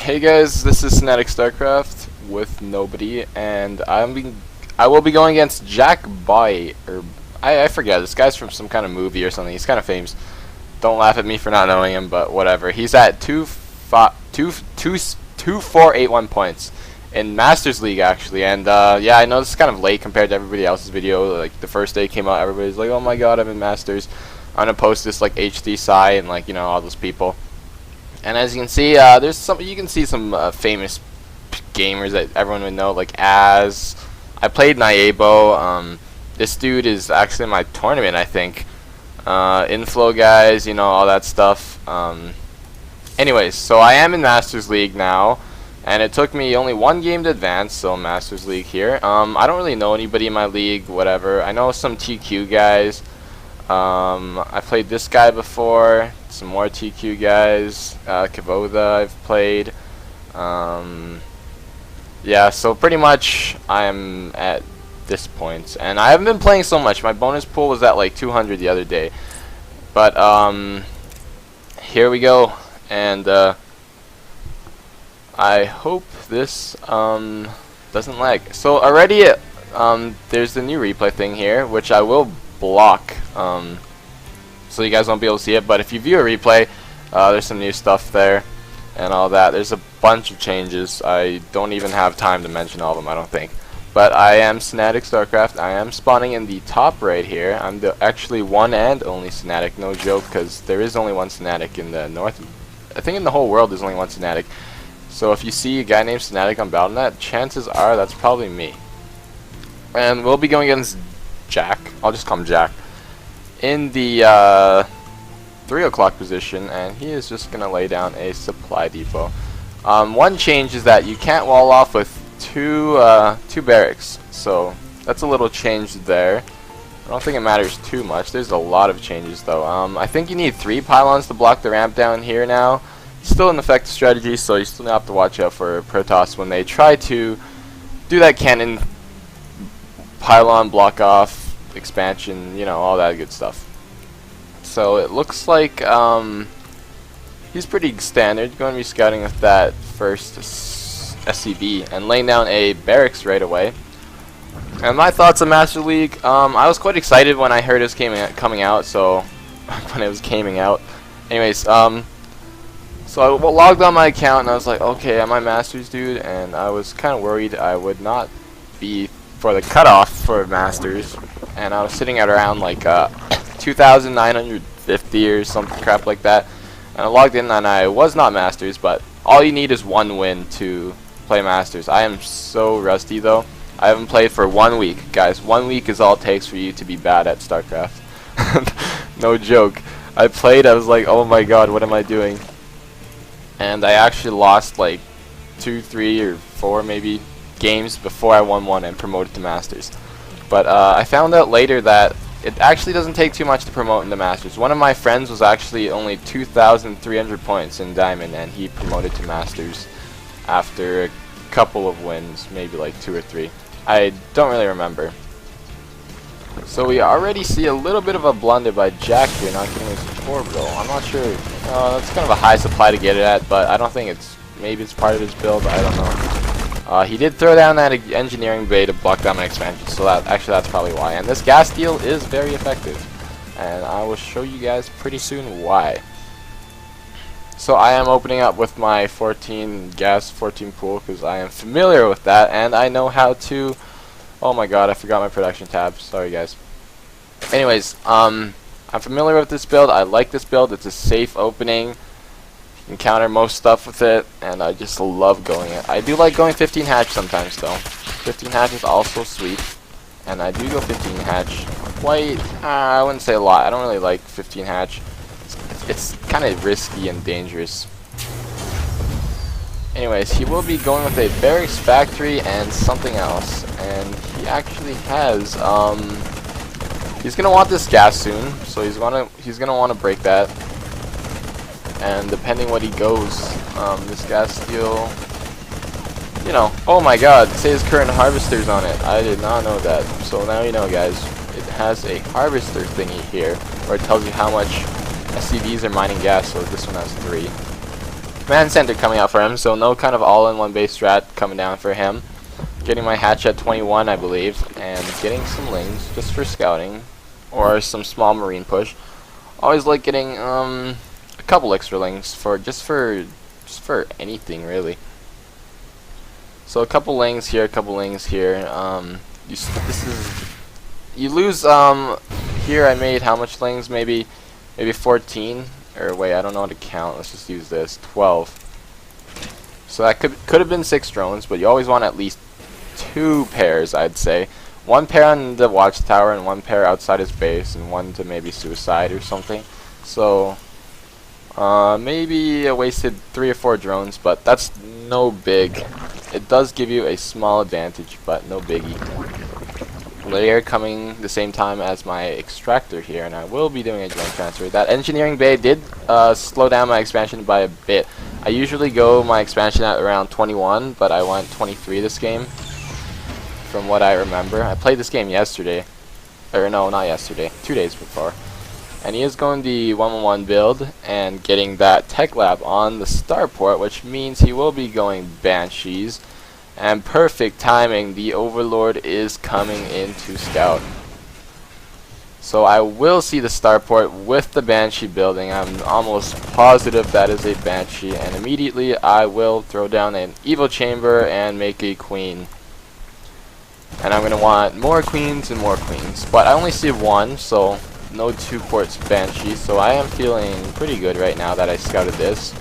Hey guys, this is SanaticStarcraft with nobody, and I will be going against JackBauer, or I forget. This guy's from some kind of movie or something. He's kind of famous. Don't laugh at me for not knowing him, but whatever. He's at 2481 points in Masters League actually, and yeah, I know this is kind of late compared to everybody else's video. Like the first day it came out, everybody's like, "Oh my God, I'm in Masters." I'm gonna post this like HD Psy and like all those people. And as you can see, there's some. You can see some famous gamers that everyone would know, like Az. I played Niebo. This dude is actually in my tournament, I think. Inflow guys, all that stuff. Anyways, so I am in Masters League now, and it took me only one game to advance. So Masters League here. I don't really know anybody in my league. Whatever. I know some TQ guys. I played this guy before. Some more TQ guys. Kavoda I've played. Yeah, so pretty much I'm at this point, and I haven't been playing so much. My bonus pool was at like 200 the other day, but here we go, and I hope this doesn't lag. So already there's the new replay thing here, which I will block so you guys won't be able to see it, but if you view a replay, there's some new stuff there and all that. There's a bunch of changes. I don't even have time to mention all of them, I don't think. But I am SanaticStarcraft. I am spawning in the top right here. I'm the actually one and only Sanatic, no joke, because there is only one Sanatic in the north. I think in the whole world there's only one Sanatic. So if you see a guy named Sanatic on Battle.net, chances are that's probably me. And we'll be going against Jack. I'll just call him Jack. In the 3 o'clock position, and he is just gonna lay down a supply depot. One change is that you can't wall off with two barracks, so that's a little change there. I don't think it matters too much. There's a lot of changes though. I think you need 3 pylons to block the ramp down here now. It's still an effective strategy, so you still have to watch out for Protoss when they try to do that cannon pylon block off expansion, all that good stuff. So it looks like he's pretty standard. Going to be scouting with that first SCV and laying down a barracks right away. And my thoughts on Master League, I was quite excited when I heard it was coming out. So when it was coming out, anyways, so I logged on my account and I was like, okay, am I Masters, dude? And I was kind of worried I would not be for the cutoff for Masters, and I was sitting at around like 2,950 or some crap like that, and I logged in and I was not Masters, but all you need is 1 win to play Masters. I am so rusty though. I haven't played for 1 week, guys. 1 week is all it takes for you to be bad at StarCraft. No joke. I played, I was like, oh my God, what am I doing? And I actually lost like 2, 3, or 4 maybe games before I won one and promoted to Masters. But I found out later that it actually doesn't take too much to promote into Masters. One of my friends was actually only 2,300 points in Diamond, and he promoted to Masters after a couple of wins, maybe like 2 or 3. I don't really remember. So we already see a little bit of a blunder by Jack here, not getting his orbital. I'm not sure. That's kind of a high supply to get it at, but I don't think it's. Maybe it's part of his build. I don't know. He did throw down that engineering bay to block down my expansion, so that's probably why. And this gas deal is very effective, and I will show you guys pretty soon why. So I am opening up with my 14 pool because I am familiar with that, and I know how to. Oh my God, I forgot my production tab. Sorry guys. Anyways, I'm familiar with this build. I like this build. It's a safe opening. You can counter most stuff with it, and I just love going it. I do like going 15 hatch sometimes though. 15 hatch is also sweet, and I do go 15 hatch quite, I wouldn't say a lot. I don't really like 15 hatch. It's kind of risky and dangerous. Anyways, he will be going with a barracks factory and something else, and he actually has he's gonna want this gas soon, so he's gonna want to break that. And depending what he goes, this gas steel, oh my God, it says current harvesters on it. I did not know that. So now you know, guys, it has a harvester thingy here, where it tells you how much SCVs are mining gas, so this one has 3. Command Center coming out for him, so no kind of all-in-one base strat coming down for him. Getting my hatch at 21, I believe, and getting some lings just for scouting, or some small marine push. Always like getting a couple extra lings for just for anything really. So a couple lings here, a couple lings here. You lose here. I made how much lings? Maybe 14. Or wait, I don't know how to count. Let's just use this. 12. So that could have been 6 drones, but you always want at least 2 pairs, I'd say. 1 pair on the watchtower and 1 pair outside his base, and 1 to maybe suicide or something. So maybe I wasted 3 or 4 drones, but that's no big. It does give you a small advantage, but no biggie. Layer coming the same time as my extractor here, and I will be doing a drone transfer. That engineering bay did slow down my expansion by a bit. I usually go my expansion at around 21, but I went 23 this game, from what I remember. I played this game yesterday, or no, not yesterday, 2 days before. And he is going the 1-1-1 build and getting that tech lab on the starport, which means he will be going Banshees. And perfect timing, the Overlord is coming in to scout. So I will see the starport with the Banshee building. I'm almost positive that is a Banshee, and immediately I will throw down an Evo Chamber and make a Queen. And I'm going to want more Queens and more Queens. But I only see 1, so no 2 ports Banshee. So I am feeling pretty good right now that I scouted this.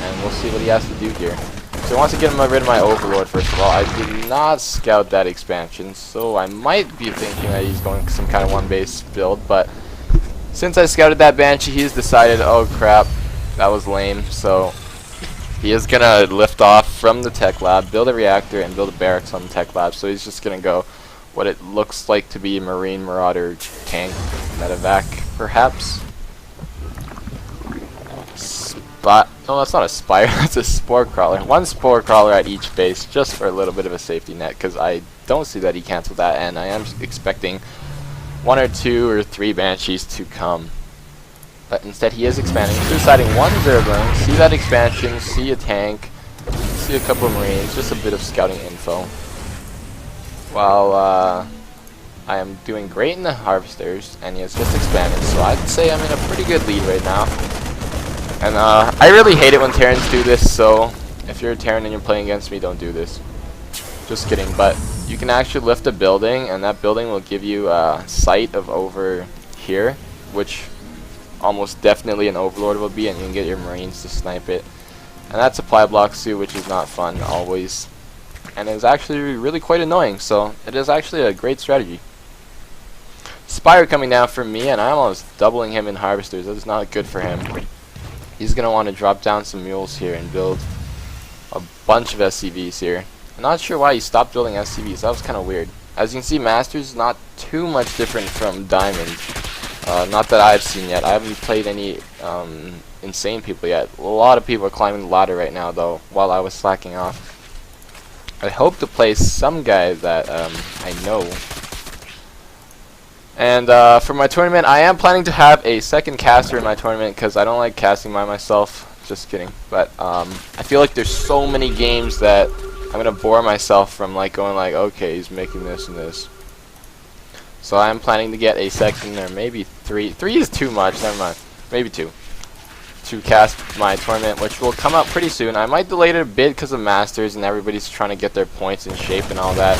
And we'll see what he has to do here. So I want to get rid of my Overlord first of all. I did not scout that expansion, so I might be thinking that he's going some kind of 1 base build, but since I scouted that Banshee, he's decided, oh crap, that was lame, so he is going to lift off from the tech lab, build a reactor, and build a barracks on the tech lab, so he's just going to go what it looks like to be a Marine Marauder tank, medevac perhaps. But no, that's not a Spire, that's a Spore Crawler. 1 Spore Crawler at each base, just for a little bit of a safety net, because I don't see that he canceled that, and I am expecting 1 or 2 or 3 Banshees to come. But instead he is expanding, suiciding 1 Zergling, see that expansion, see a tank, see a couple of Marines, just a bit of scouting info. While I am doing great in the Harvesters, and he has just expanded, so I'd say I'm in a pretty good lead right now. And I really hate it when Terrans do this, so if you're a Terran and you're playing against me, don't do this. Just kidding, but you can actually lift a building, and that building will give you a sight of over here, which almost definitely an Overlord will be, and you can get your Marines to snipe it. And that supply block suit, which is not fun always, and is actually really quite annoying, so it is actually a great strategy. Spire coming down for me, and I'm almost doubling him in Harvesters. That's not good for him. He's going to want to drop down some mules here and build a bunch of SCVs here. I'm not sure why he stopped building SCVs. That was kind of weird. As you can see, Masters is not too much different from Diamond. Not that I've seen yet. I haven't played any insane people yet. A lot of people are climbing the ladder right now, though, while I was slacking off. I hope to play some guy that I know. And for my tournament, I am planning to have a second caster in my tournament because I don't like casting by myself. Just kidding. But I feel like there's so many games that I'm going to bore myself from like going like, okay, he's making this and this. So I am planning to get a second or maybe 3. 3 is too much, never mind. Maybe 2. To cast my tournament, which will come out pretty soon. I might delay it a bit because of Masters and everybody's trying to get their points in shape and all that.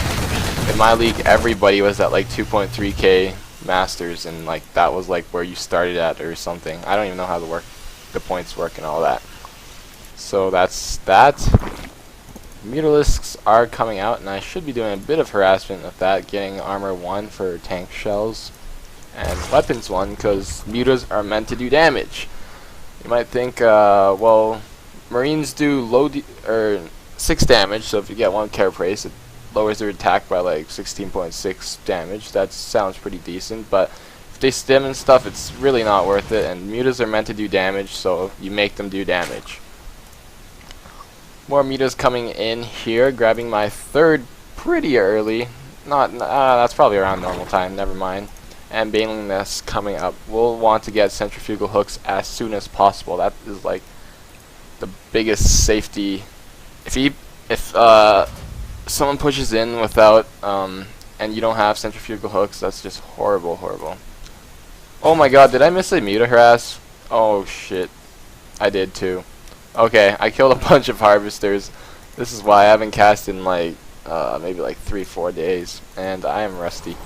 In my league, everybody was at like 2.3k Masters, and like that was like where you started at or something. I don't even know how the points work and all that. So that's that. Mutalisks are coming out, and I should be doing a bit of harassment of that, getting armor 1 for tank shells and weapons 1 because mutas are meant to do damage. You might think, well, Marines do 6 damage, so if you get 1 carapace, it lowers their attack by like 16.6 damage. That sounds pretty decent, but if they stim and stuff, it's really not worth it, and mutas are meant to do damage, so you make them do damage. More mutas coming in here, grabbing my 3rd pretty early. That's probably around normal time, never mind. And Banelingness coming up. We'll want to get centrifugal hooks as soon as possible. That is like the biggest safety. If someone pushes in without and you don't have centrifugal hooks, that's just horrible, horrible. Oh my god, did I miss a muta harass? Oh shit, I did too. Okay, I killed a bunch of harvesters. This is why I haven't cast in like maybe like 3-4 days, and I am rusty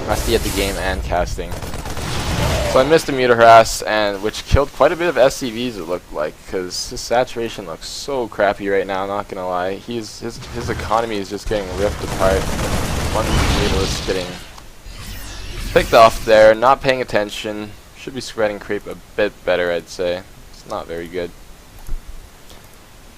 at the game and casting. So I missed a muta harass, and which killed quite a bit of SCVs, it looked like, because his saturation looks so crappy right now. Not gonna lie, his economy is just getting ripped apart. One mutalist getting picked off there, not paying attention. Should be spreading creep a bit better, I'd say. It's not very good.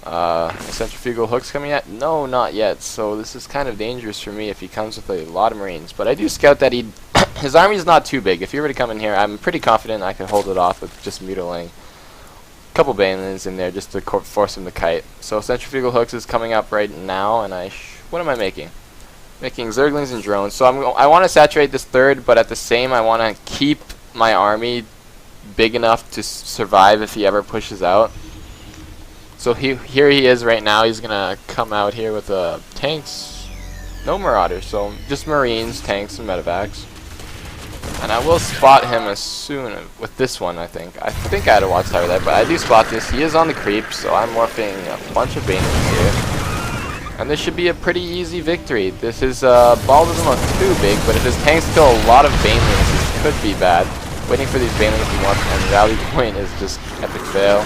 Centrifugal hooks coming yet? No, not yet. So this is kind of dangerous for me if he comes with a lot of marines. But I do scout that his army's not too big. If he were to come in here, I'm pretty confident I could hold it off with just mutilating a couple banelings in there just to force him to kite. So centrifugal hooks is coming up right now, and what am I making? Making zerglings and drones. So I want to saturate this third, but at the same I want to keep my army big enough to survive if he ever pushes out. So here he is right now. He's gonna come out here with tanks, no marauders, so just marines, tanks, and medevacs. And I will spot him as soon with this one. I think I had a watchtower there, but I do spot this. He is on the creep, so I'm morphing a bunch of banelings here, and this should be a pretty easy victory. This is ball doesn't look too big, but if his tanks kill a lot of banelings, this could be bad. Waiting for these banelings to morph, and rally point is just epic fail.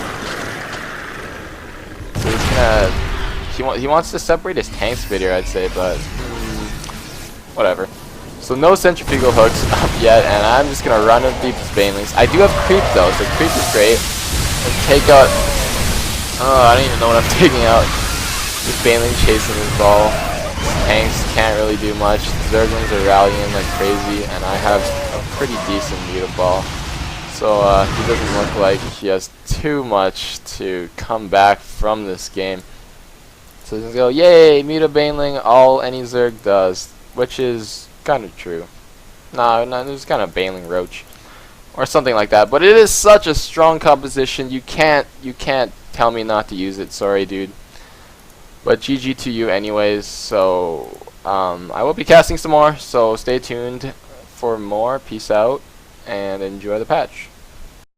So he's gonna, he wants to separate his tanks a bit here, I'd say, but whatever. So no centrifugal hooks up yet, and I'm just gonna run with these banelings. I do have creep though, so creep is great. Let's take out. Oh, I don't even know what I'm taking out. This baneling chasing his ball. Tanks can't really do much. Zerglings are rallying like crazy, and I have a pretty decent muta ball. So he doesn't look like he has too much to come back from this game. So he's gonna go, yay, muta baneling, all any Zerg does, which is kind of true. No, there's kind of baneling roach or something like that. But it is such a strong composition. You can't tell me not to use it. Sorry, dude. But GG to you, anyways. So I will be casting some more. So stay tuned for more. Peace out and enjoy the patch.